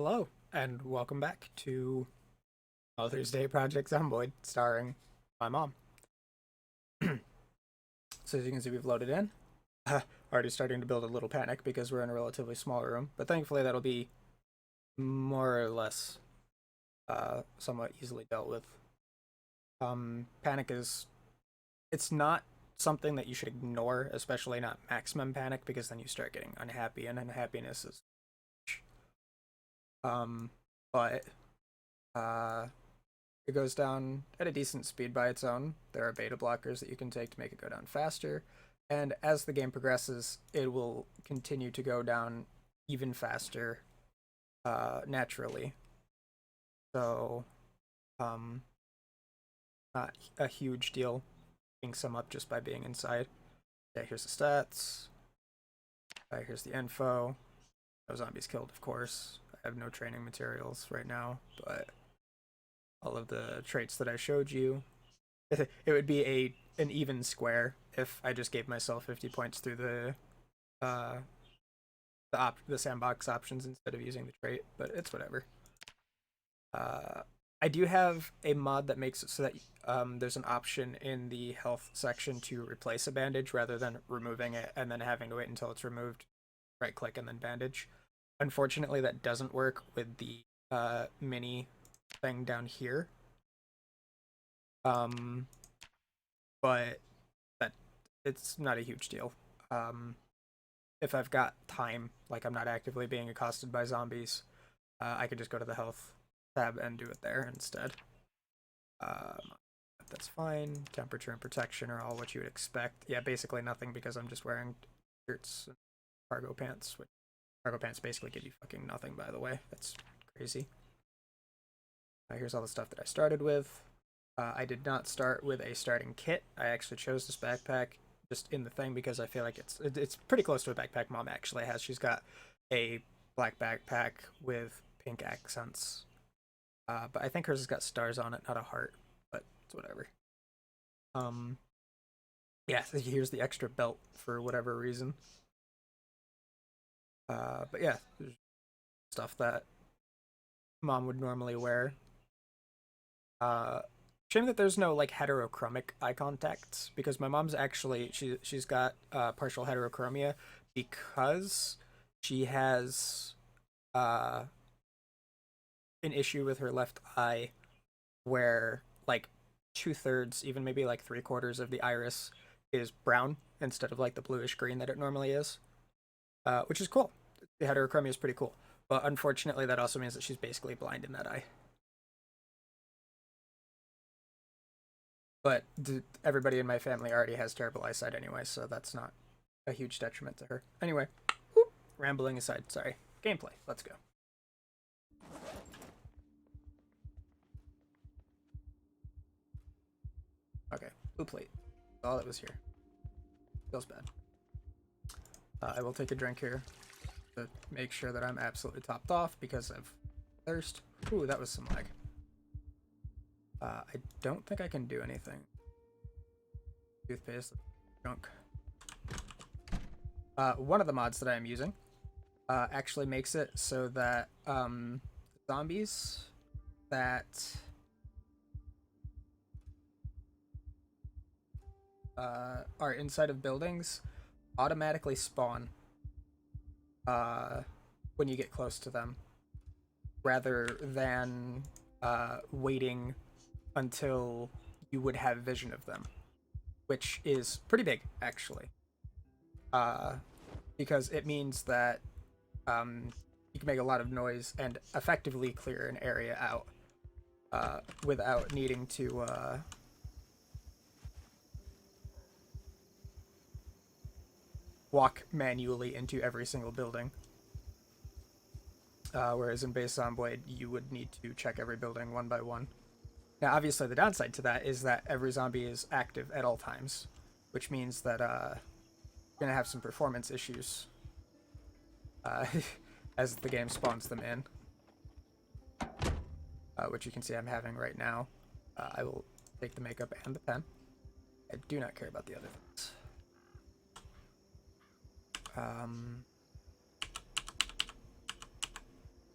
Hello, and welcome back to Mother's Day Project Zomboid, starring my mom. So as you can see, we've loaded in. Already starting to build a little panic because we're in a relatively small room, but thankfully that'll be more or less somewhat easily dealt with. Panic is, it's not something that you should ignore, especially not maximum panic, because then you start getting unhappy, and unhappiness is but uh it goes down at a decent speed by its own. There are beta blockers that you can take to make it go down faster, and as the game progresses, it will continue to go down even faster naturally. So, um, not a huge deal picking some up just by being inside. Yeah, here's the stats. Here's the info. No zombies killed, of course. I have no training materials right now, but all of the traits that I showed you, it would be an even square if I just gave myself 50 points through uh the sandbox options instead of using the trait, but it's whatever. I do have a mod that makes it so that there's an option in the health section to replace a bandage rather than removing it and then having to wait until it's removed. Right click and then bandage. Unfortunately, that doesn't work with the mini thing down here. But that it's not a huge deal. If I've got time, like I'm not actively being accosted by zombies, I could just go to the health tab and do it there instead. That's fine. Temperature and protection are all what you would expect. Yeah, basically nothing because I'm just wearing shirts and cargo pants, which cargo pants basically give you fucking nothing, by the way. That's crazy. Here's all the stuff that I started with. I did not start with a starting kit. I actually chose this backpack just in the thing because I feel like it's pretty close to a backpack Mom actually has. She's got a black backpack with pink accents. But I think hers has got stars on it, not a heart, but it's whatever. Yeah, so here's the extra belt for whatever reason. But yeah, stuff that Mom would normally wear. Shame that there's no like heterochromic eye contacts because my mom's actually she's got partial heterochromia because she has uh an issue with her left eye where like 2/3, even maybe like 3/4 of the iris is brown instead of like the bluish green that it normally is, which is cool. The heterochromia is pretty cool, but unfortunately that also means that she's basically blind in that eye. But everybody in my family already has terrible eyesight anyway, so that's not a huge detriment to her. Anyway, whoop, rambling aside, sorry. Gameplay, let's go. Okay, blue plate. All that was here. Feels bad. I will take a drink here to make sure that I'm absolutely topped off because of thirst. Ooh, that was some lag. I don't think I can do anything. Toothpaste, junk. One of the mods that I'm using actually makes it so that zombies that are inside of buildings automatically spawn when you get close to them, rather than waiting until you would have vision of them, which is pretty big actually, because it means that you can make a lot of noise and effectively clear an area out without needing to walk manually into every single building. Whereas in base Zomboid, you would need to check every building one by one. Now, obviously, the downside to that is that every zombie is active at all times, which means that you're going to have some performance issues as the game spawns them in, which you can see I'm having right now. I will take the makeup and the pen. I do not care about the other things.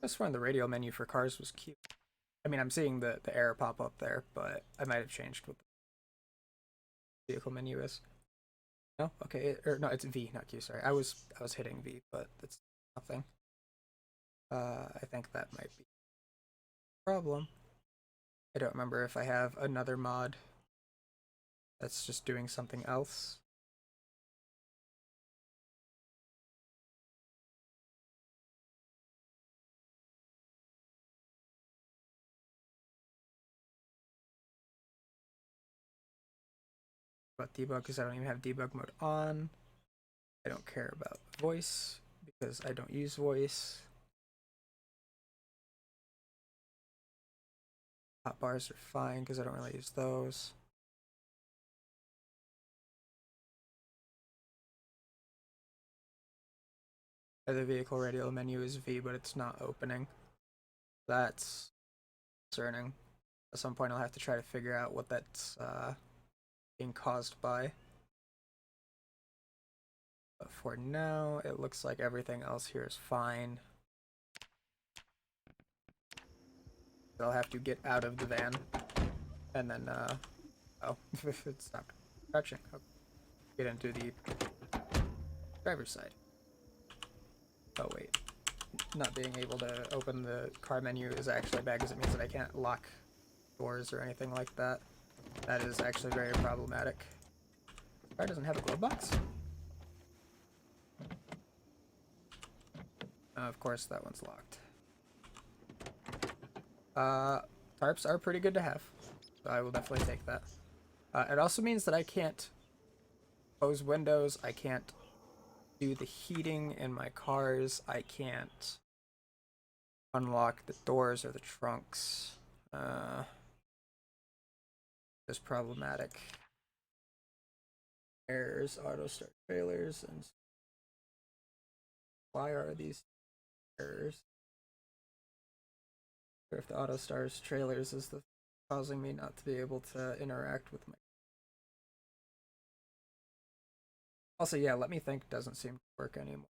Just when the radial menu for cars was cute. I mean, I'm seeing the error pop up there, but I might have changed what the vehicle menu is. No, okay, or no, it's V, not Q. Sorry, I was hitting V, but it's nothing. I think that might be a problem. I don't remember if I have another mod that's just doing something else. About debug, because I don't even have debug mode on. I don't care about voice because I don't use voice. Hotbars are fine because I don't really use those. The vehicle radial menu is V, but it's not opening. That's concerning. At some point I'll have to try to figure out what that's being caused by. But for now, it looks like everything else here is fine. I'll have to get out of the van and then, oh, it stopped crouching. Okay. Get into the driver's side. Oh, wait. Not being able to open the car menu is actually bad because it means that I can't lock doors or anything like that. That is actually very problematic. The car doesn't have a glove box? Of course, that one's locked. Tarps are pretty good to have, so I will definitely take that. It also means that I can't close windows, I can't do the heating in my cars, I can't unlock the doors or the trunks. It's problematic. Errors, auto start failures, and why are these errors? Or if the auto stars trailers is the causing me not to be able to interact with my. Also, yeah, let me think doesn't seem to work anymore.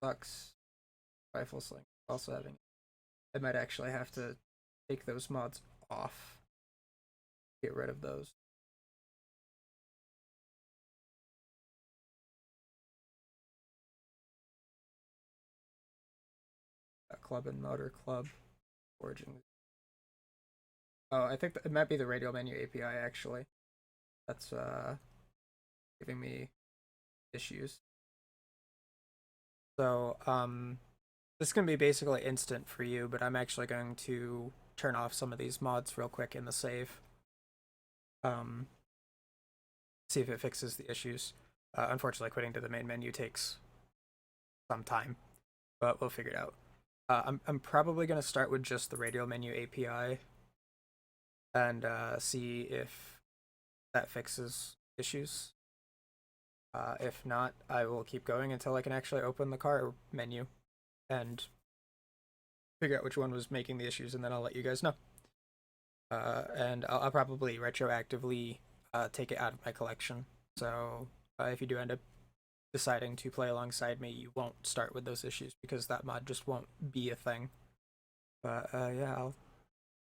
Sucks. Rifle sling also having. I might actually have to take those mods off. Get rid of those. Club and motor club. Forging. Oh, I think it might be the radial menu API actually. That's giving me issues. So this is gonna be basically instant for you, but I'm actually going to turn off some of these mods real quick in the save. See if it fixes the issues. Unfortunately, quitting to the main menu takes some time, but we'll figure it out. I'm probably gonna start with just the radial menu API and see if that fixes issues. If not, I will keep going until I can actually open the car menu and figure out which one was making the issues, and then I'll let you guys know. And I'll probably retroactively take it out of my collection. So if you do end up deciding to play alongside me, you won't start with those issues because that mod just won't be a thing. But yeah, I'll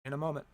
in a moment.